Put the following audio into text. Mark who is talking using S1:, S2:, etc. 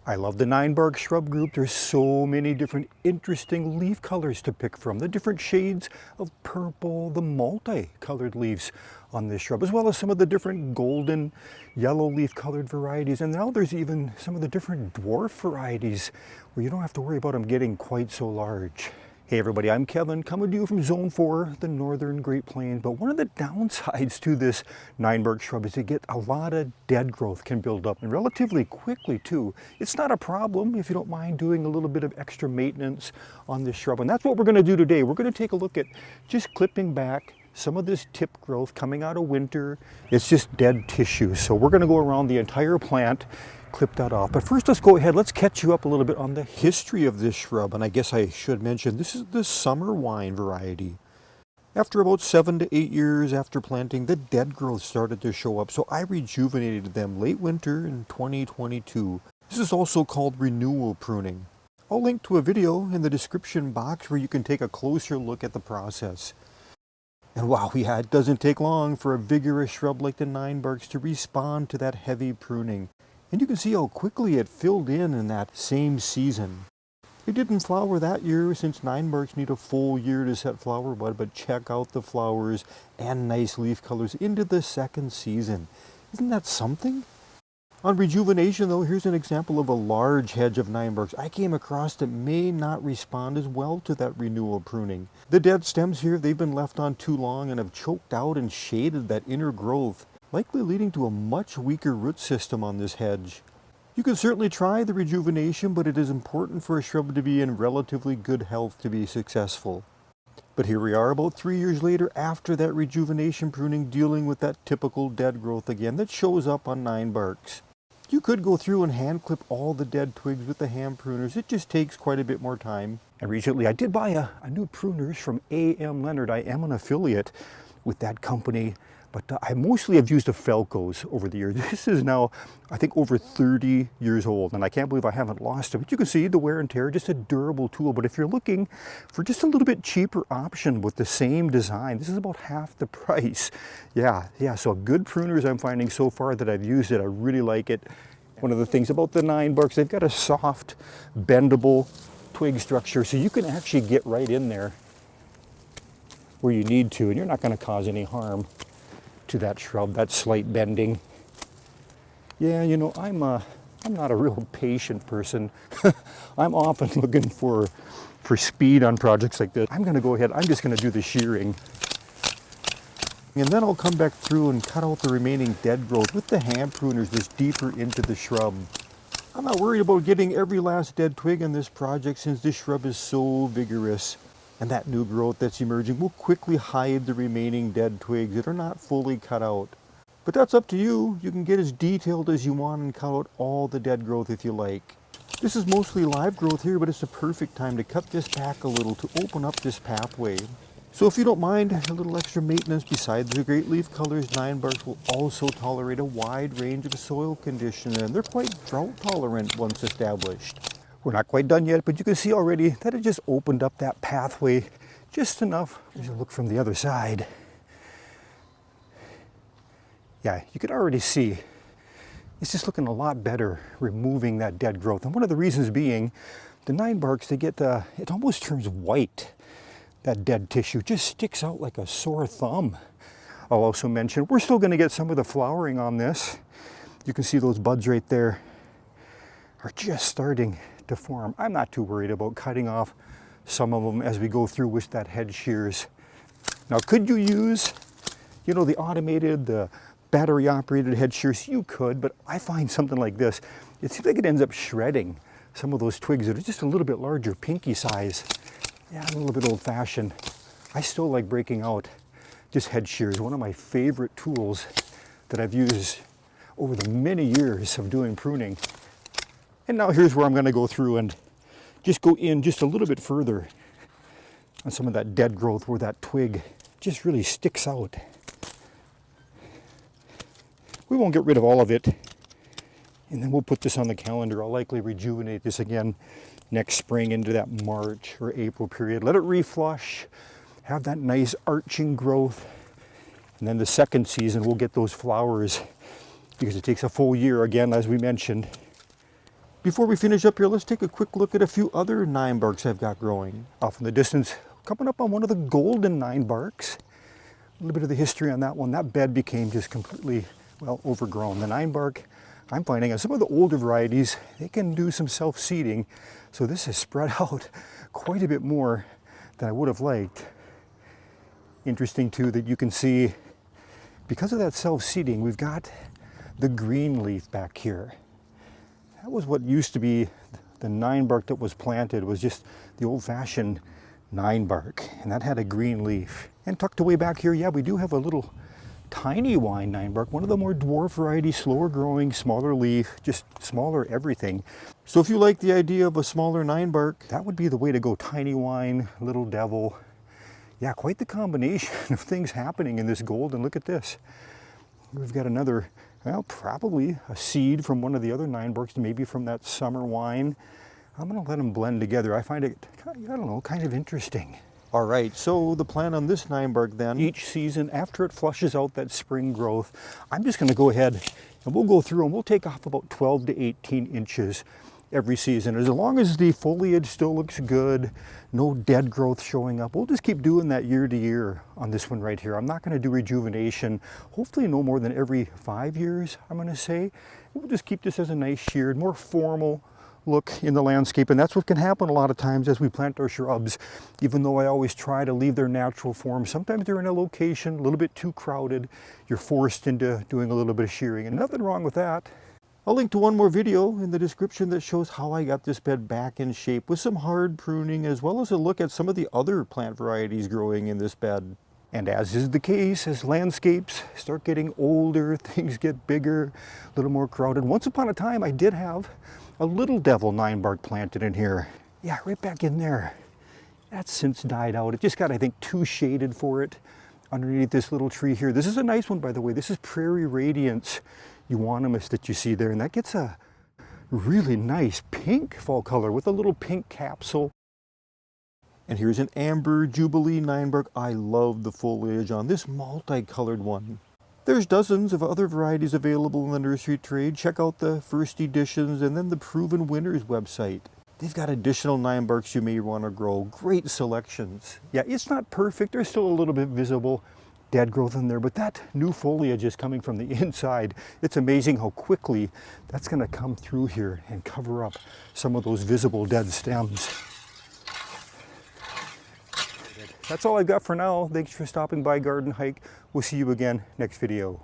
S1: I love the Ninebark shrub group. There's so many different interesting leaf colors to pick from. The different shades of purple, the multi-colored leaves on this shrub, as well as some of the different golden, yellow leaf colored varieties. And now there's even some of the different dwarf varieties where you don't have to worry about them getting quite so large. Hey everybody, I'm Kevin, coming to you from Zone 4, the Northern Great Plains. But one of the downsides to this Ninebark shrub is you get a lot of dead growth can build up, and relatively quickly too. It's not a problem if you don't mind doing a little bit of extra maintenance on this shrub. And that's what we're going to do today. We're going to take a look at just clipping back some of this tip growth coming out of winter. It's just dead tissue. So we're going to go around the entire plant, clip that off. But first, let's go ahead, let's catch you up a little bit on the history of this shrub. And I guess I should mention, this is the summer wine variety. After about 7 to 8 years after planting, the dead growth started to show up. So I rejuvenated them late winter in 2022. This is also called renewal pruning. I'll link to a video in the description box where you can take a closer look at the process. And wow, yeah, it doesn't take long for a vigorous shrub like the Ninebarks to respond to that heavy pruning. And you can see how quickly it filled in that same season. It didn't flower that year since Ninebarks need a full year to set flower bud, but check out the flowers and nice leaf colors into the second season. Isn't that something? On rejuvenation though, here's an example of a large hedge of Ninebarks I came across that may not respond as well to that renewal pruning. The dead stems here, they've been left on too long and have choked out and shaded that inner growth, likely leading to a much weaker root system on this hedge. You can certainly try the rejuvenation, but it is important for a shrub to be in relatively good health to be successful. But here we are about 3 years later after that rejuvenation pruning, dealing with that typical dead growth again that shows up on Ninebarks. You could go through and hand clip all the dead twigs with the hand pruners. It just takes quite a bit more time. And recently I did buy a new pruners from Leonard. I am an affiliate with that company, but I mostly have used the Felcos over the years. This is now, I think, over 30 years old, and I can't believe I haven't lost it. But you can see the wear and tear, just a durable tool. But if you're looking for just a little bit cheaper option with the same design, this is about half the price. Yeah, so good pruners I'm finding so far that I've used it. I really like it. One of the things about the Ninebarks, they've got a soft, bendable twig structure, so you can actually get right in there where you need to, and you're not going to cause any harm to that shrub, that slight bending. Yeah, you know, I'm not a real patient person. I'm often looking for speed on projects like this. I'm going to go ahead, I'm just going to do the shearing. And then I'll come back through and cut out the remaining dead growth with the hand pruners just deeper into the shrub. I'm not worried about getting every last dead twig in this project since this shrub is so vigorous. And that new growth that's emerging will quickly hide the remaining dead twigs that are not fully cut out. But that's up to you. You can get as detailed as you want and cut out all the dead growth if you like. This is mostly live growth here, but it's the perfect time to cut this back a little to open up this pathway. So if you don't mind a little extra maintenance, besides the great leaf colors, Ninebarks will also tolerate a wide range of soil conditions, and they're quite drought tolerant once established. We're not quite done yet, but you can see already that it just opened up that pathway just enough. As you look from the other side, yeah, you could already see it's just looking a lot better removing that dead growth. And one of the reasons being, the Ninebarks, they get, it almost turns white. That dead tissue just sticks out like a sore thumb. I'll also mention, we're still gonna get some of the flowering on this. You can see those buds right there are just starting to form. I'm not too worried about cutting off some of them as we go through with that Hedge shears. Now, could you use, you know, the automated, the battery operated Hedge shears? You could, but I find something like this, it seems like it ends up shredding some of those twigs that are just a little bit larger, pinky size. Yeah, a little bit old fashioned. I still like breaking out just Hedge shears, one of my favorite tools that I've used over the many years of doing pruning. And now here's where I'm going to go through and just go in just a little bit further on some of that dead growth where that twig just really sticks out. We won't get rid of all of it, and then we'll put this on the calendar. I'll likely rejuvenate this again next spring into that March or April period. Let it reflush, have that nice arching growth, and then the second season we'll get those flowers, because it takes a full year again, as we mentioned, Before we finish up here, let's take a quick look at a few other Ninebarks I've got growing. Off in the distance, coming up on one of the golden Ninebarks. A little bit of the history on that one. That bed became just completely, well, overgrown. The Ninebark, I'm finding on some of the older varieties, they can do some self-seeding. So this has spread out quite a bit more than I would have liked. Interesting too that you can see, because of that self-seeding, we've got the green leaf back here. That was what used to be the Ninebark that was planted, was just the old-fashioned Ninebark, and that had a green leaf. And tucked away back here, yeah, we do have a little tiny wine Ninebark, one of the more dwarf varieties, slower growing, smaller leaf, just smaller everything. So if you like the idea of a smaller Ninebark, that would be the way to go. Tiny wine, little devil. Yeah, quite the combination of things happening in this gold. And look at this. We've got another, well, probably a seed from one of the other Ninebarks, maybe from that summer wine. I'm gonna let them blend together. I find it, I don't know, kind of interesting. All right, so the plan on this Ninebark then, each season after it flushes out that spring growth, I'm just gonna go ahead and we'll go through and we'll take off about 12 to 18 inches every season. As long as the foliage still looks good, no dead growth showing up, we'll just keep doing that year to year on this one right here. I'm not gonna do rejuvenation, hopefully no more than every 5 years, I'm gonna say. We'll just keep this as a nice sheared, more formal look in the landscape, and that's what can happen a lot of times as we plant our shrubs. Even though I always try to leave their natural form, sometimes they're in a location a little bit too crowded. You're forced into doing a little bit of shearing, and nothing wrong with that. I'll link to one more video in the description that shows how I got this bed back in shape with some hard pruning, as well as a look at some of the other plant varieties growing in this bed. And as is the case, as landscapes start getting older, things get bigger, a little more crowded. Once upon a time, I did have a little devil Ninebark planted in here. Yeah, right back in there. That's since died out. It just got, I think, too shaded for it underneath this little tree here. This is a nice one, by the way. This is Prairie Radiance euonymus that you see there, and that gets a really nice pink fall color with a little pink capsule. And here's an Amber Jubilee Ninebark. I love the foliage on this multicolored one. There's dozens of other varieties available in the nursery trade. Check out the first editions and then the Proven Winners website. They've got additional Ninebarks you may want to grow. Great selections. Yeah, it's not perfect. There's still a little bit visible dead growth in there, but that new foliage is coming from the inside. It's amazing how quickly that's going to come through here and cover up some of those visible dead stems. That's all I've got for now. Thanks for stopping by Garden Hike. We'll see you again next video.